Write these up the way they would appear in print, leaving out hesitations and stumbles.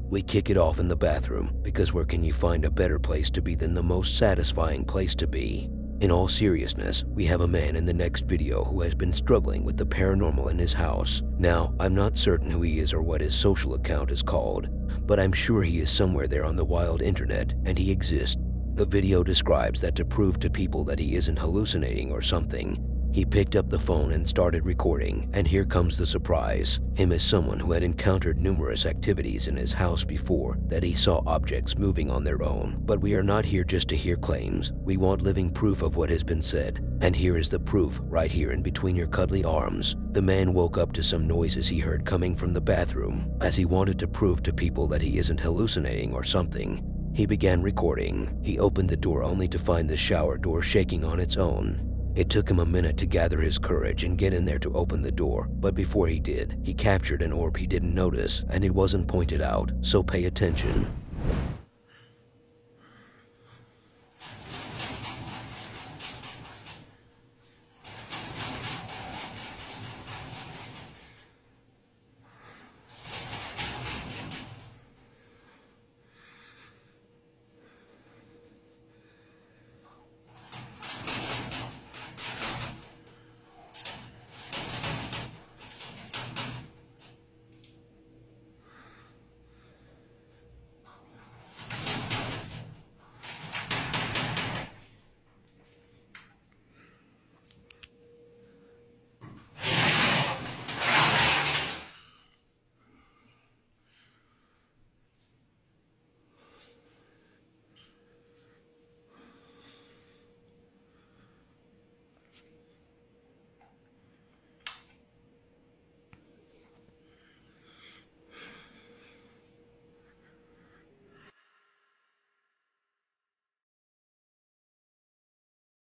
We kick it off in the bathroom, because where can you find a better place to be than the most satisfying place to be? In all seriousness, we have a man in the next video who has been struggling with the paranormal in his house. Now, I'm not certain who he is or what his social account is called, but I'm sure he is somewhere there on the wild internet, and he exists. The video describes that to prove to people that he isn't hallucinating or something, he picked up the phone and started recording, and here comes the surprise. Him as someone who had encountered numerous activities in his house before, that he saw objects moving on their own. But we are not here just to hear claims. We want living proof of what has been said. And here is the proof, right here in between your cuddly arms. The man woke up to some noises he heard coming from the bathroom. As he wanted to prove to people that he isn't hallucinating or something, he began recording. He opened the door only to find the shower door shaking on its own. It took him a minute to gather his courage and get in there to open the door, but before he did, he captured an orb he didn't notice, and it wasn't pointed out, so pay attention.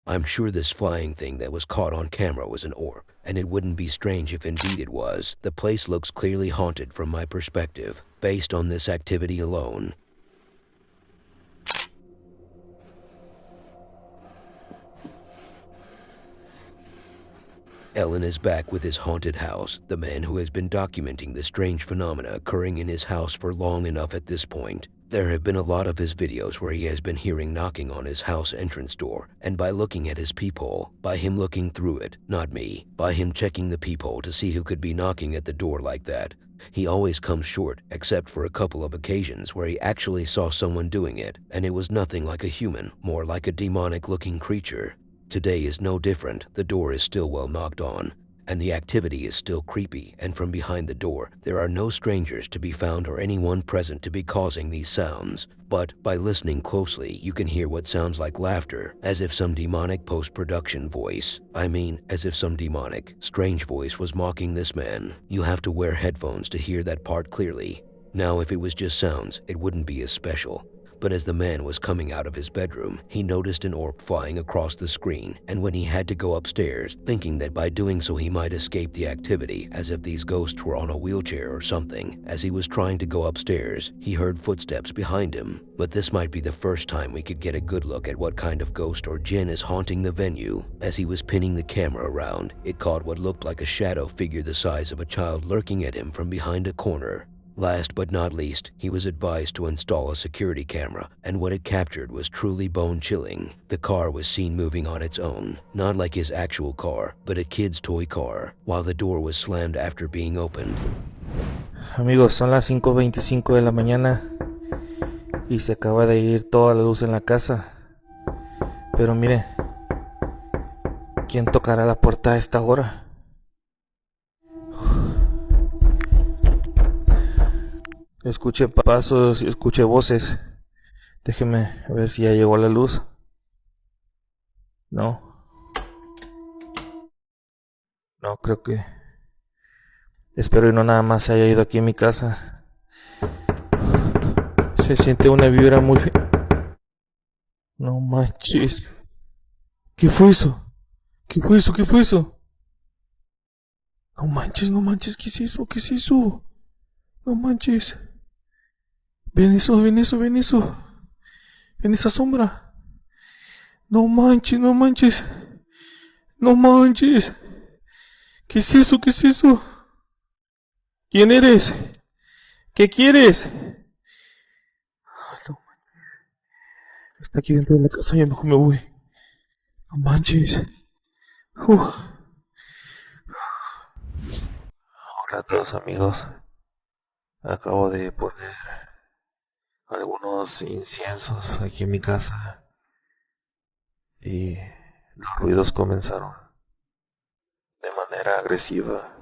I'm sure this flying thing that was caught on camera was an orb, and it wouldn't be strange if indeed it was. The place looks clearly haunted from my perspective, based on this activity alone. Ellen is back with his haunted house, the man who has been documenting the strange phenomena occurring in his house for long enough at this point. There have been a lot of his videos where he has been hearing knocking on his house entrance door, and by looking at his peephole, by him looking through it, not me, by him checking the peephole to see who could be knocking at the door like that, he always comes short, except for a couple of occasions where he actually saw someone doing it, and it was nothing like a human, more like a demonic-looking creature. Today is no different. The door is still well knocked on, and the activity is still creepy, and from behind the door, there are no strangers to be found or anyone present to be causing these sounds. But by listening closely, you can hear what sounds like laughter, as if some demonic post-production voice, as if some demonic, strange voice was mocking this man. You have to wear headphones to hear that part clearly. Now, if it was just sounds, it wouldn't be as special. But as the man was coming out of his bedroom, he noticed an orb flying across the screen, and when he had to go upstairs, thinking that by doing so he might escape the activity, as if these ghosts were on a wheelchair or something, as he was trying to go upstairs, he heard footsteps behind him. But this might be the first time we could get a good look at what kind of ghost or jinn is haunting the venue. As he was pinning the camera around, it caught what looked like a shadow figure the size of a child lurking at him from behind a corner. Last but not least, he was advised to install a security camera, and what it captured was truly bone-chilling. The car was seen moving on its own, not like his actual car, but a kid's toy car, while the door was slammed after being opened. Amigos, son las 5:25 de la mañana y se acaba de ir toda la luz en la casa. Pero mire, ¿quién tocará la puerta a esta hora? Escuché pasos y escuché voces. Déjeme a ver si ya llegó la luz. No, creo que... Espero y no nada más se haya ido aquí en mi casa. Se siente una vibra muy... No manches. ¿Qué fue eso? ¿Qué fue eso? No manches, ¿qué es eso? No manches. Ven eso. Ven esa sombra. No manches. ¿Qué es eso? ¿Quién eres? ¿Qué quieres? Está aquí dentro de la casa, ya mejor me voy. No manches. Uf. Hola a todos, amigos. Acabo de poner algunos inciensos aquí en mi casa y los ruidos comenzaron de manera agresiva.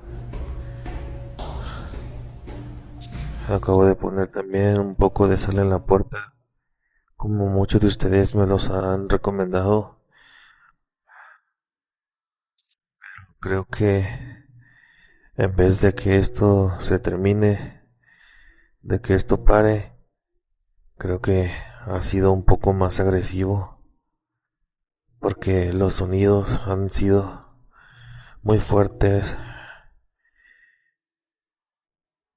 Acabo de poner también un poco de sal en la puerta, como muchos de ustedes me los han recomendado. Creo que en vez de que esto se termine, de que esto pare, creo que ha sido un poco más agresivo, porque los sonidos han sido muy fuertes.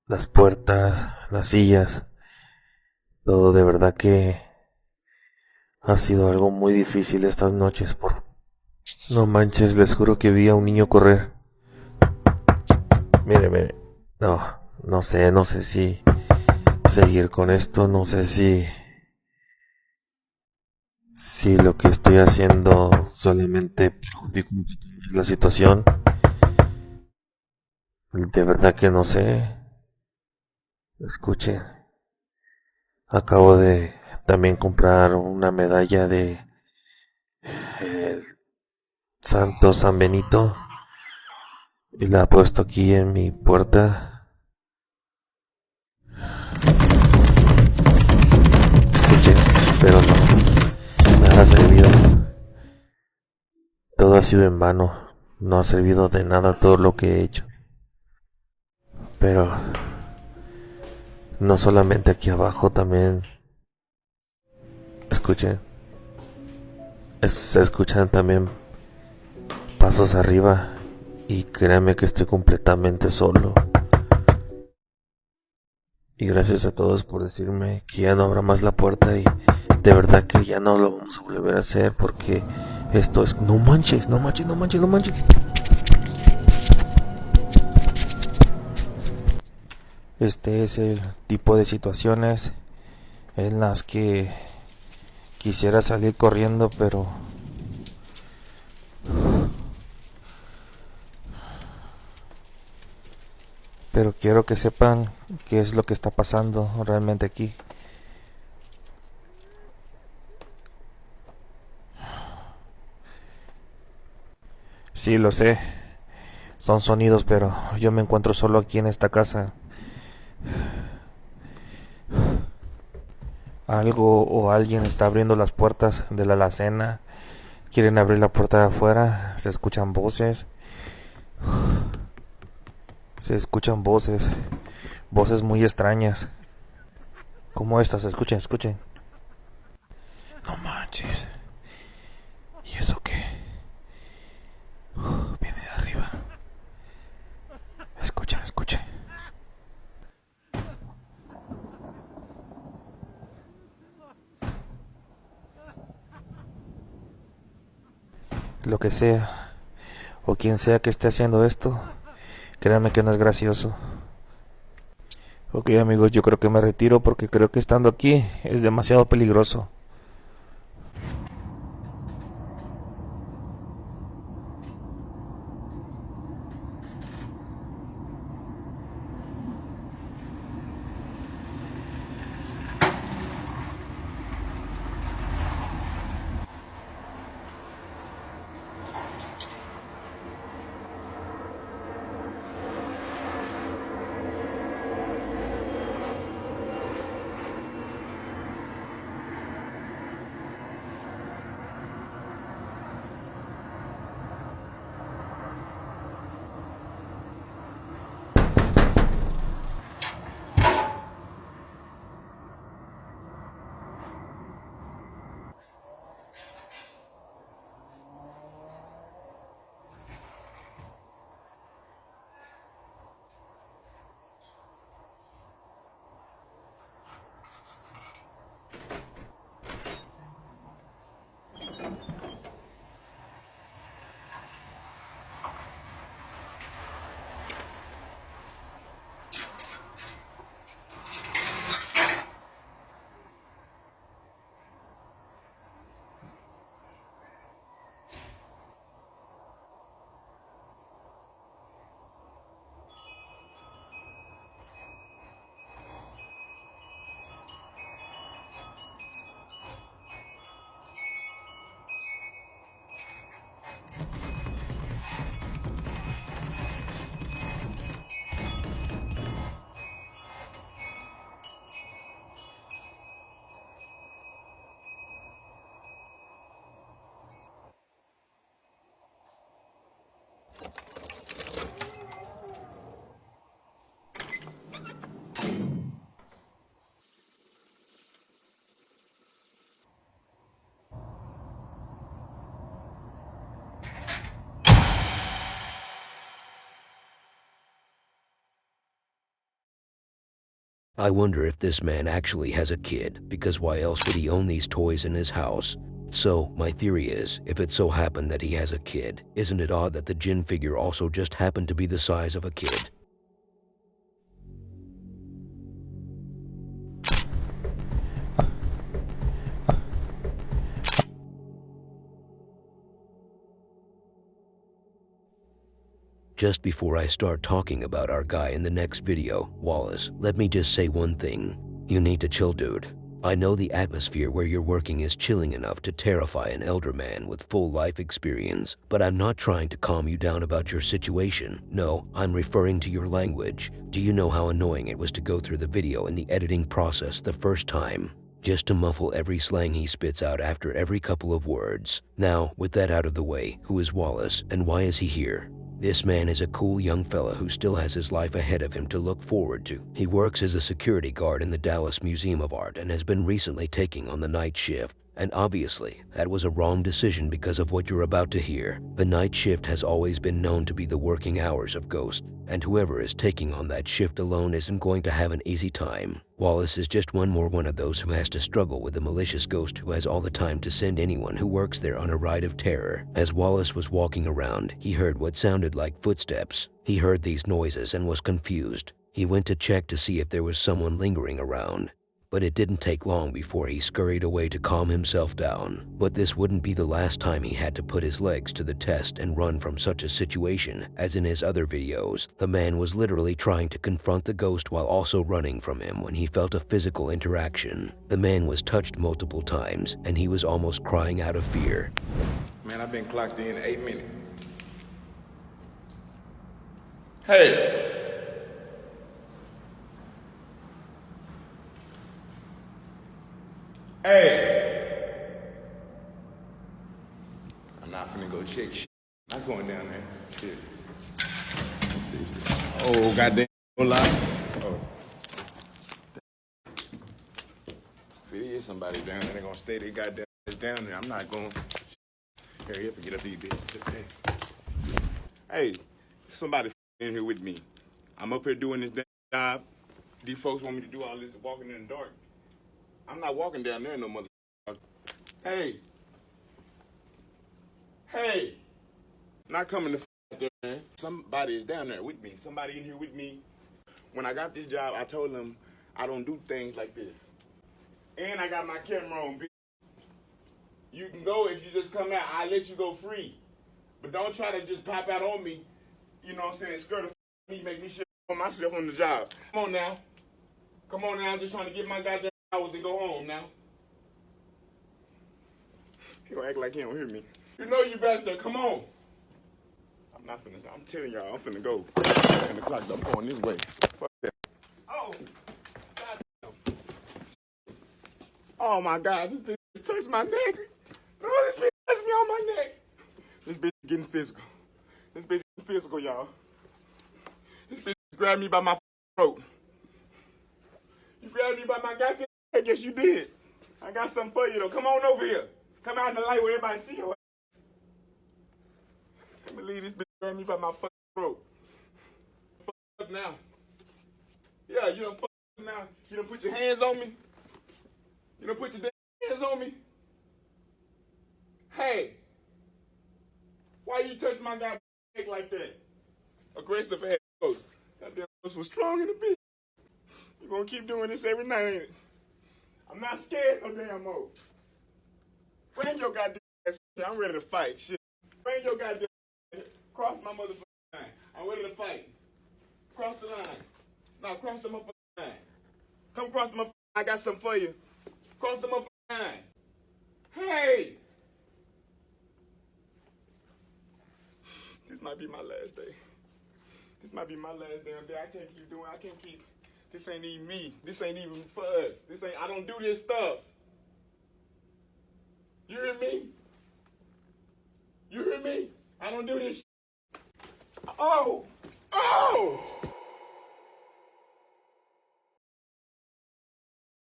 Las puertas, las sillas, todo de verdad que ha sido algo muy difícil estas noches. No manches, les juro que vi a un niño correr. Mire. No, no sé si seguir con esto, no sé si lo que estoy haciendo solamente perjudica un poco más la situación. De verdad que no sé. Escuchen, acabo de también comprar una medalla de Santo San Benito y la he puesto aquí en mi puerta. Escuchen, pero no, nada ha servido. Todo ha sido en vano. No ha servido de nada todo lo que he hecho. Pero no solamente aquí abajo, también escuchen. Se escuchan también pasos arriba y créanme que estoy completamente solo. Y gracias a todos por decirme que ya no abra más la puerta y de verdad que ya no lo vamos a volver a hacer porque esto es... No manches. Este es el tipo de situaciones en las que quisiera salir corriendo, pero quiero que sepan qué es lo que está pasando realmente aquí. Sí, lo sé, son sonidos, pero yo me encuentro solo aquí en esta casa. Algo o alguien está abriendo las puertas de la alacena. Quieren abrir la puerta de afuera. Se escuchan voces. Voces muy extrañas. Como estas, escuchen. No manches. ¿Y eso qué? Viene de arriba. Escuchen. Lo que sea, o quien sea que esté haciendo esto, créanme que no es gracioso. Ok, amigos, yo creo que me retiro porque creo que estando aquí es demasiado peligroso. I wonder if this man actually has a kid, because why else would he own these toys in his house? So, my theory is, if it so happened that he has a kid, isn't it odd that the jinn figure also just happened to be the size of a kid? Just before I start talking about our guy in the next video, Wallace, let me just say one thing. You need to chill, dude. I know the atmosphere where you're working is chilling enough to terrify an elder man with full life experience, but I'm not trying to calm you down about your situation. No, I'm referring to your language. Do you know how annoying it was to go through the video in the editing process the first time, just to muffle every slang he spits out after every couple of words? Now, with that out of the way, who is Wallace and why is he here? This man is a cool young fella who still has his life ahead of him to look forward to. He works as a security guard in the Dallas Museum of Art and has been recently taking on the night shift. And obviously, that was a wrong decision because of what you're about to hear. The night shift has always been known to be the working hours of ghosts, and whoever is taking on that shift alone isn't going to have an easy time. Wallace is just one more one of those who has to struggle with the malicious ghost who has all the time to send anyone who works there on a ride of terror. As Wallace was walking around, he heard what sounded like footsteps. He heard these noises and was confused. He went to check to see if there was someone lingering around, but it didn't take long before he scurried away to calm himself down. But this wouldn't be the last time he had to put his legs to the test and run from such a situation. As in his other videos, the man was literally trying to confront the ghost while also running from him when he felt a physical interaction. The man was touched multiple times, and he was almost crying out of fear. Man, I've been clocked in 8 minutes. Hey! Hey! I'm not finna go check shit. Not going down there. Shit. Oh, goddamn. Hold on. Oh. If it is somebody down there, they're gonna stay their goddamn ass down there. I'm not going to hurry up and get up these bitches. Hey, somebody in here with me. I'm up here doing this damn job. These folks want me to do all this walking in the dark. I'm not walking down there no motherfucker. Hey. Hey. Not coming to out there, man. Somebody is down there with me. Somebody in here with me. When I got this job, I told them I don't do things like this. And I got my camera on, bitch. You can go if you just come out. I'll let you go free. But don't try to just pop out on me. You know what I'm saying? Skirt me, make me shit on myself on the job. Come on now. Come on now. I'm just trying to get my goddamn hours and go home now. He gonna act like he don't hear me. You know you back there. Come on. I'm not finna. I'm telling y'all, I'm finna go. I'm finna clock. I'm going this way. Fuck that. Oh. Goddamn. Oh my God. This bitch touched my neck. Oh, this bitch touched me on my neck. This bitch is getting physical. This bitch is getting physical, y'all. This bitch grabbed me by my throat. You grabbed me by my goddamn neck. Yes, you did. I got something for you, though. Come on over here. Come out in the light where everybody see you. I can't believe this bitch grabbed me by my fucking throat. Fuck now. Yeah, you done fuck now. You done put your hands on me. You done put your damn hands on me. Hey. Why you touch my goddamn neck like that? Aggressive ass ghost. Goddamn ghost was strong in the bitch. You gonna keep doing this every night, ain't it? I'm not scared no damn more. Bring your goddamn ass here. I'm ready to fight. Shit. Bring your goddamn ass here. Cross my motherfucking line. I'm ready to fight. Cross the line. No, cross the motherfucking line. Come cross the motherfucking line. I got something for you. Cross the motherfucking line. Hey! This might be my last day. This might be my last damn day. I can't keep doing. I can't keep. This ain't even me. This ain't even for us. This ain't. I don't do this stuff. You hear me? You hear me? I don't do this. Oh! Oh!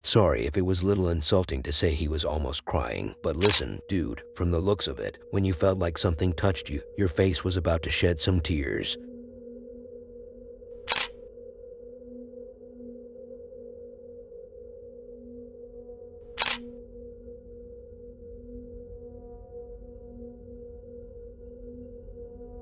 Sorry if it was a little insulting to say he was almost crying, but listen, dude, from the looks of it, when you felt like something touched you, your face was about to shed some tears.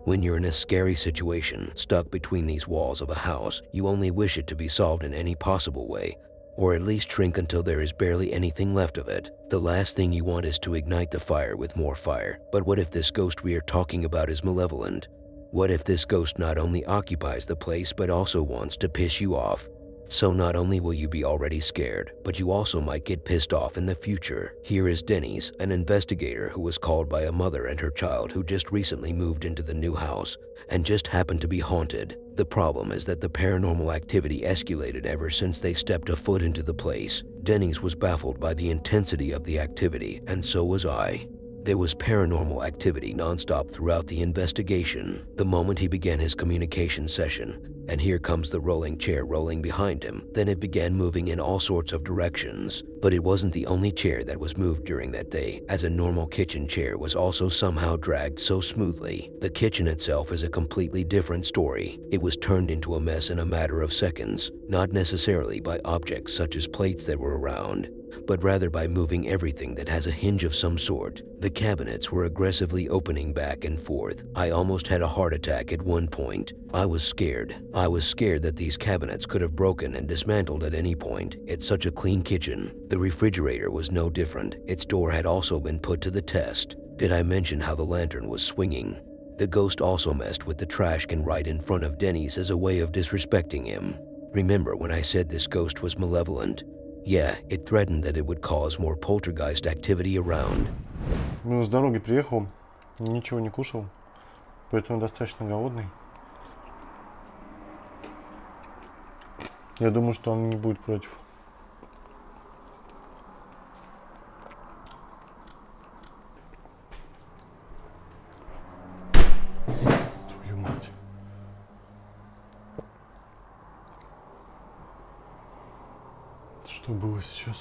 When you're in a scary situation, stuck between these walls of a house, you only wish it to be solved in any possible way, or at least shrink until there is barely anything left of it. The last thing you want is to ignite the fire with more fire. But what if this ghost we are talking about is malevolent? What if this ghost not only occupies the place but also wants to piss you off? So not only will you be already scared, but you also might get pissed off in the future. Here is Denny's, an investigator who was called by a mother and her child who just recently moved into the new house and just happened to be haunted. The problem is that the paranormal activity escalated ever since they stepped a foot into the place. Denny's was baffled by the intensity of the activity, and so was I. There was paranormal activity nonstop throughout the investigation. The moment he began his communication session, and here comes the rolling chair rolling behind him, then it began moving in all sorts of directions. But it wasn't the only chair that was moved during that day, as a normal kitchen chair was also somehow dragged so smoothly. The kitchen itself is a completely different story. It was turned into a mess in a matter of seconds, not necessarily by objects such as plates that were around, but rather by moving everything that has a hinge of some sort. The cabinets were aggressively opening back and forth. I almost had a heart attack at one point. I was scared. I was scared that these cabinets could have broken and dismantled at any point. It's such a clean kitchen. The refrigerator was no different. Its door had also been put to the test. Did I mention how the lantern was swinging? The ghost also messed with the trash can right in front of Denny's as a way of disrespecting him. Remember when I said this ghost was malevolent? Yeah, it threatened that it would cause more poltergeist activity around. Ну, с дороги приехал, ничего не кушал, поэтому достаточно голодный. Я думаю, что он не будет против. Твою мать. Что было сейчас?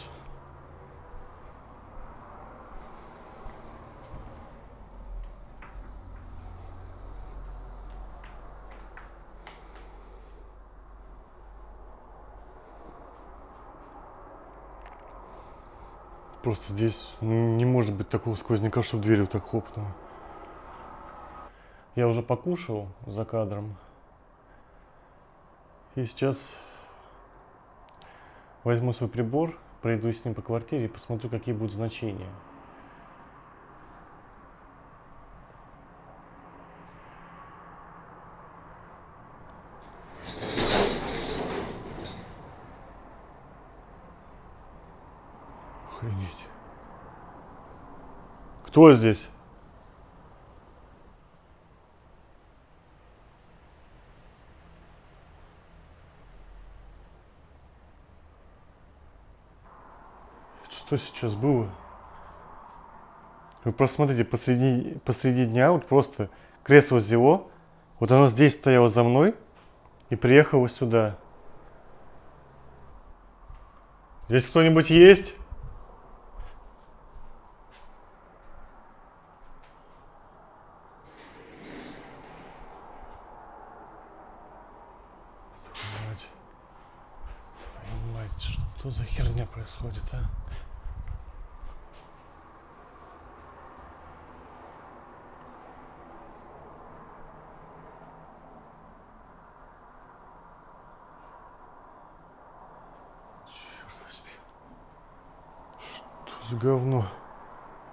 Просто здесь не может быть такого сквозняка, чтобы дверь вот так хлопнула. Я уже покушал за кадром. И сейчас возьму свой прибор, пройдусь с ним по квартире и посмотрю, какие будут значения. Охренеть. Кто здесь? Что сейчас было? Вы посмотрите, посреди дня вот просто кресло взяло, вот оно здесь стояло за мной и приехало сюда. Здесь кто-нибудь есть? Твою мать, что за херня происходит, а? Что за говно?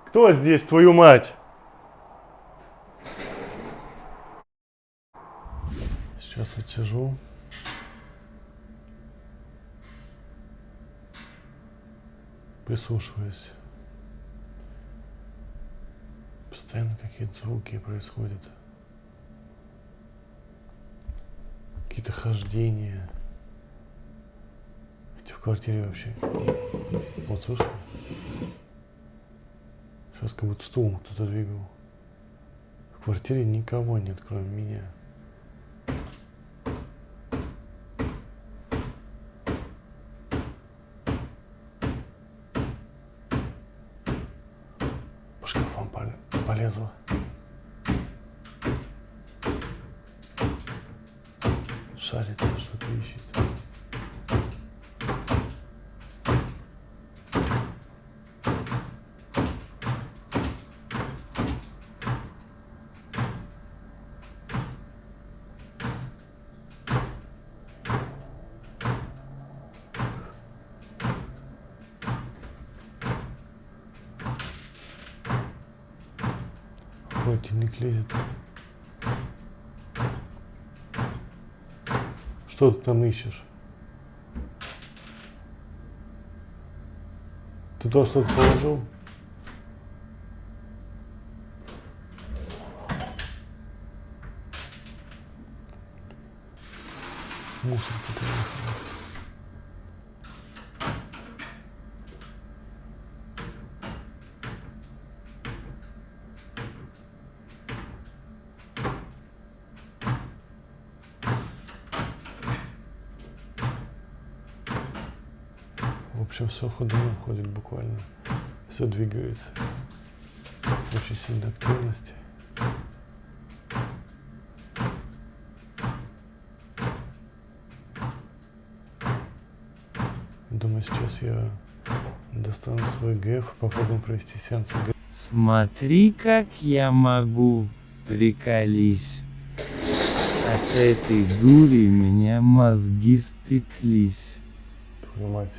Кто здесь, твою мать? Сейчас вот сижу. Прислушиваюсь. Постоянно какие-то звуки происходят. Какие-то хождения. Хотя в квартире вообще. Вот слышно? Сейчас как будто стул кто-то двигал. В квартире никого нет, кроме меня. По шкафам полезла. Шарится, что-то ищет. Холодильник лезет. Что ты там ищешь? Ты туда что-то положил? Мусорка приехала. В общем, все ходуном ходит буквально. Все двигается. Очень сильная активность. Думаю, сейчас я достану свой ГФ, попробуем провести сеанс ГФ. Смотри, как я могу, приколись. От этой дури меня мозги спеклись. Твою мать.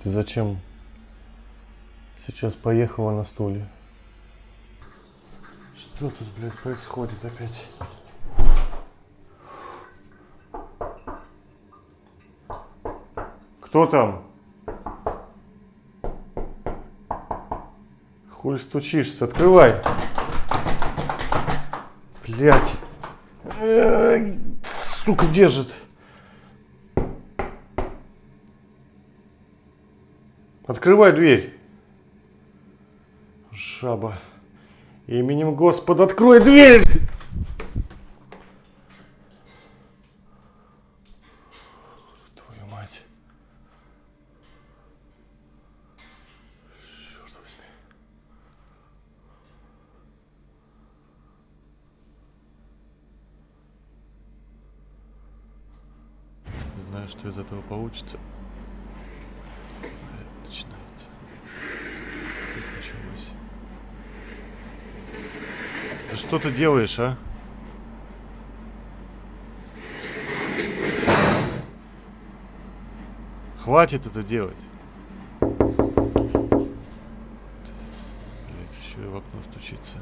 Ты зачем сейчас поехала на стуле? Что тут, блядь, происходит опять? Кто там? Хуй стучишься, открывай. Блядь. Сука, держит. Открывай дверь. Жаба. Именем Господа, открой дверь! Твою мать. Черт возьми. Не знаю, что из этого получится. Начинается. Началось. Да что ты делаешь, а? Хватит это делать. Блять, еще и в окно стучится.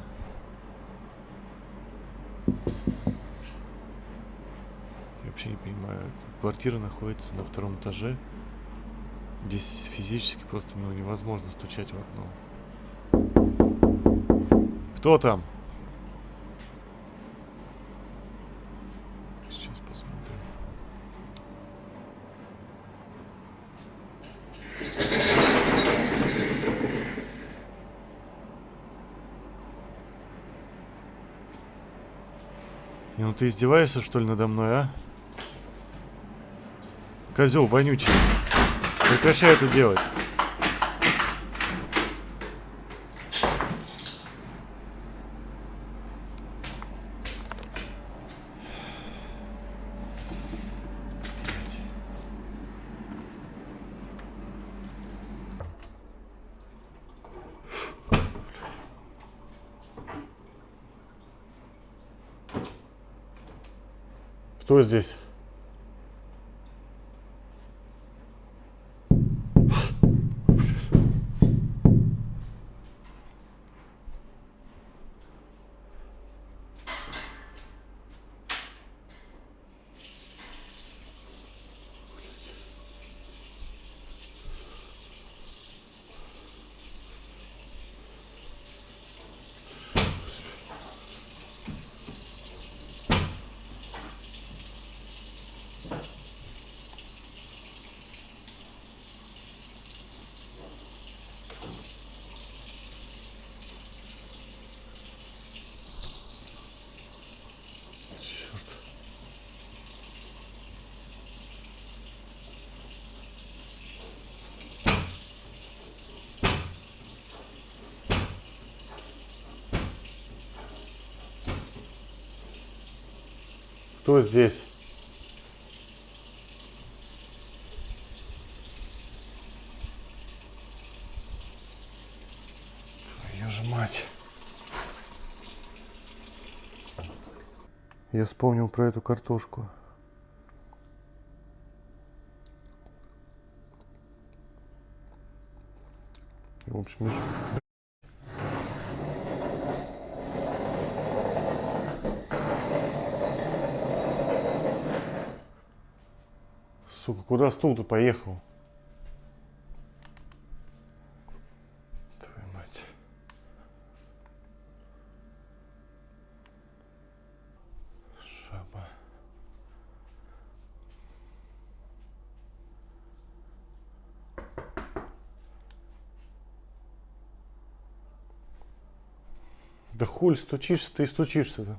Я вообще не понимаю. Квартира находится на 2-м этаже. Здесь физически просто невозможно стучать в окно. Кто там? Сейчас посмотрим. Не, ну ты издеваешься, что ли, надо мной, а? Козел вонючий. Прекращай это делать. Кто здесь? Кто здесь? Твою же мать. Я вспомнил про эту картошку. В общем, сука, куда стул-то поехал? Твою мать. Жаба. Да хуй стучишься, ты и стучишься-то.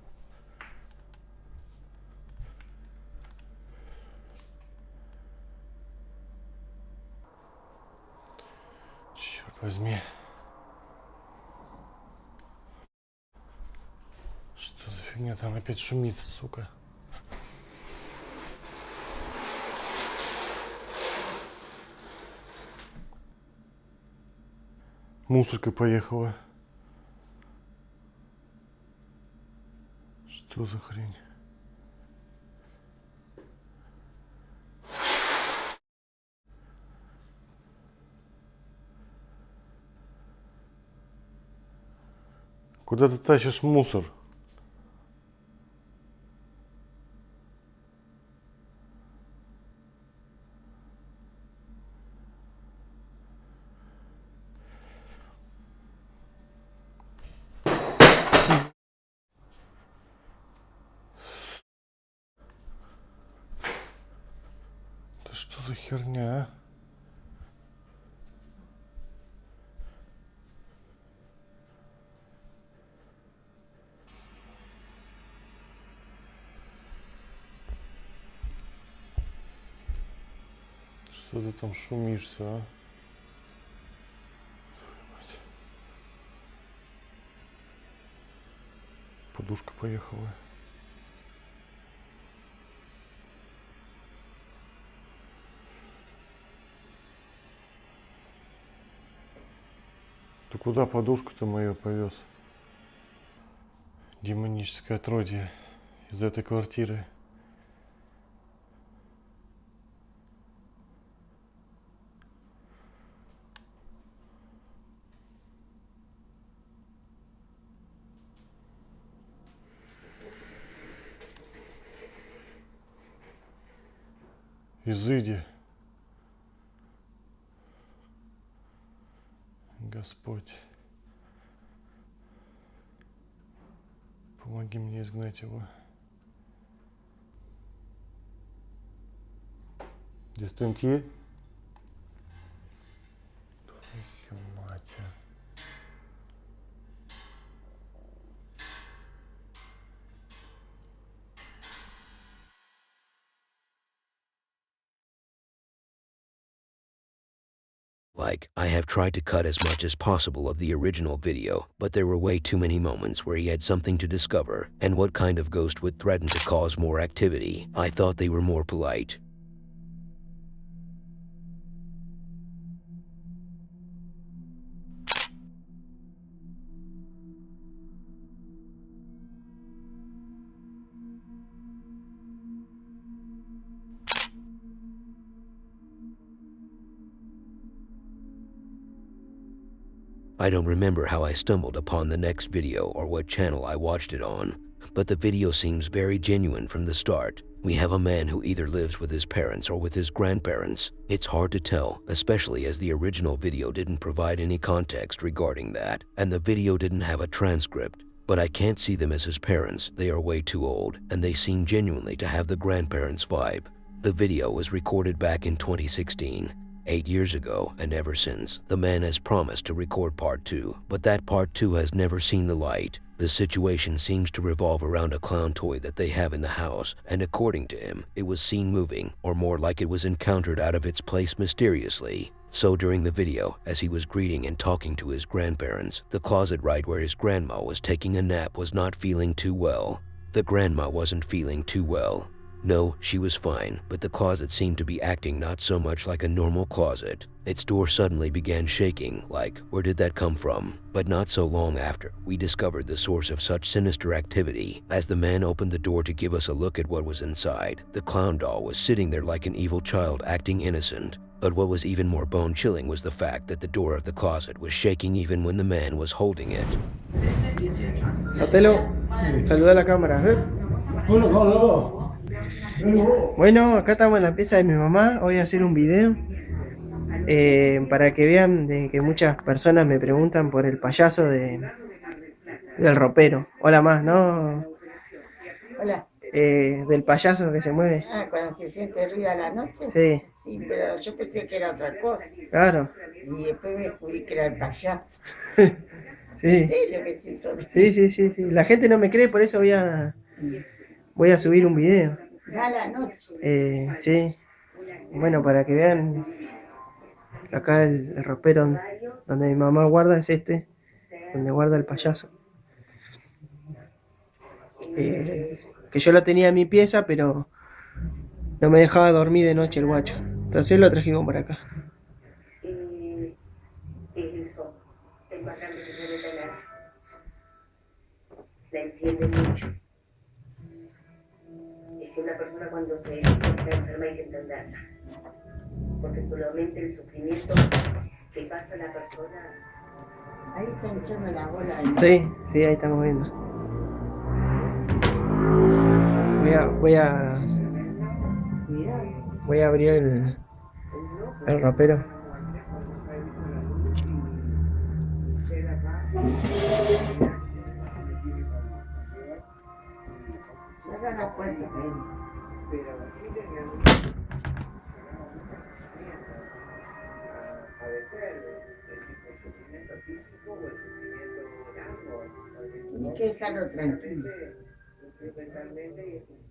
Черт возьми. Что за фигня там опять шумит, сука? Мусорка поехала. Что за хрень? Куда ты тащишь мусор? Да что за херня, а? Что ты там шумишься, а? Подушка поехала. Ты куда подушку-то мою повез? Демоническое отродье из этой квартиры. Изыди, Господь, помоги мне изгнать его. Дистантье? Твою мать. Like, I have tried to cut as much as possible of the original video, but there were way too many moments where he had something to discover, and what kind of ghost would threaten to cause more activity. I thought they were more polite. I don't remember how I stumbled upon the next video or what channel I watched it on, but the video seems very genuine from the start. We have a man who either lives with his parents or with his grandparents. It's hard to tell, especially as the original video didn't provide any context regarding that, and the video didn't have a transcript. But I can't see them as his parents. They are way too old, and they seem genuinely to have the grandparents vibe. The video was recorded back in 2016. 8 years ago, and ever since, the man has promised to record part 2, but that part 2 has never seen the light. The situation seems to revolve around a clown toy that they have in the house, and according to him, it was seen moving, or more like it was encountered out of its place mysteriously. So during the video, as he was greeting and talking to his grandparents, the closet right where his grandma was taking a nap was not feeling too well. The grandma wasn't feeling too well. No, she was fine, but the closet seemed to be acting not so much like a normal closet. Its door suddenly began shaking, like, where did that come from? But not so long after, we discovered the source of such sinister activity. As the man opened the door to give us a look at what was inside, the clown doll was sitting there like an evil child acting innocent. But what was even more bone-chilling was the fact that the door of the closet was shaking even when the man was holding it. Otelo, saluda a la cámara. Bueno, acá estamos en la pieza de mi mamá. Voy a hacer un video para que vean de que muchas personas me preguntan por el payaso del ropero. Hola más, ¿no? Hola. Del payaso que se mueve. Ah, cuando se siente ruido a la noche. Sí, Sí, pero yo pensé que era otra cosa. claro. Y después me descubrí que era el payaso. Sí, ¿En serio que siento ruido? sí. La gente no me cree, por eso voy a subir un video. A la noche. Sí. Bueno, para que vean. Acá el ropero donde mi mamá guarda es este, donde guarda el payaso. Que yo lo tenía en mi pieza, pero no me dejaba dormir de noche el guacho. Entonces lo trajimos para acá. Es más grande que puede tener. La entiende mucho. Es que una persona cuando se está enferma hay que entenderla. Porque solamente el sufrimiento que pasa a la persona. Ahí está hinchando la bola. Sí, ahí estamos viendo. Voy a abrir el ropero. Cierra la puerta. Tienes que dejarlo tranquilo.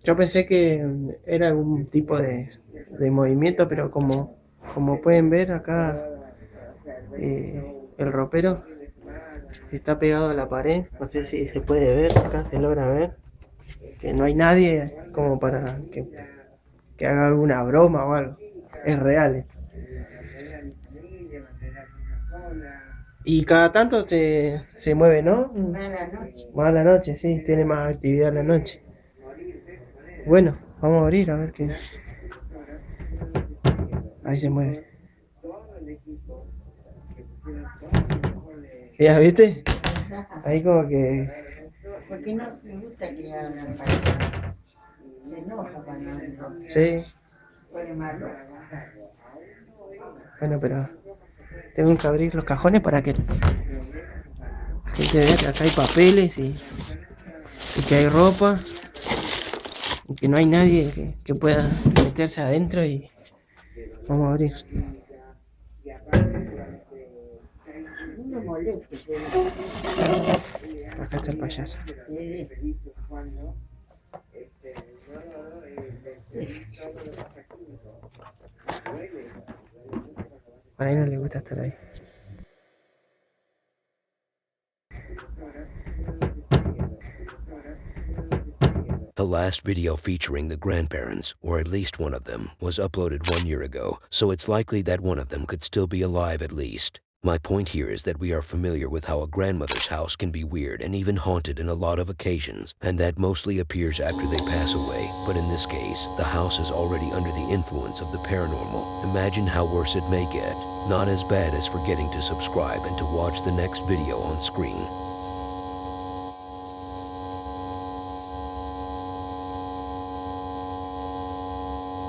Yo pensé que era algún tipo de movimiento, pero como pueden ver acá, el ropero está pegado a la pared. No sé si se puede ver, acá se logra ver que no hay nadie como para que haga alguna broma o algo. Es real esto. Y cada tanto se mueve, ¿no? Va a la noche. Más a la noche, sí, tiene más actividad a la noche. Bueno, vamos a abrir a ver qué. Ahí se mueve. ¿Ya viste? Ahí como que. Porque no me gusta que hablan para. Se enoja cuando hablan. Sí. Se pone malo. Bueno, pero tengo que abrir los cajones para que la gente vea que acá hay papeles y que hay ropa y que no hay nadie que pueda meterse adentro y vamos a abrir. No me moleste, pero. Acá está el payaso. Por ahí no le gusta estar ahí. The last video featuring the grandparents, or at least one of them, was uploaded 1 year ago, so it's likely that one of them could still be alive at least. My point here is that we are familiar with how a grandmother's house can be weird and even haunted in a lot of occasions, and that mostly appears after they pass away. But in this case, the house is already under the influence of the paranormal. Imagine how worse it may get. Not as bad as forgetting to subscribe and to watch the next video on screen.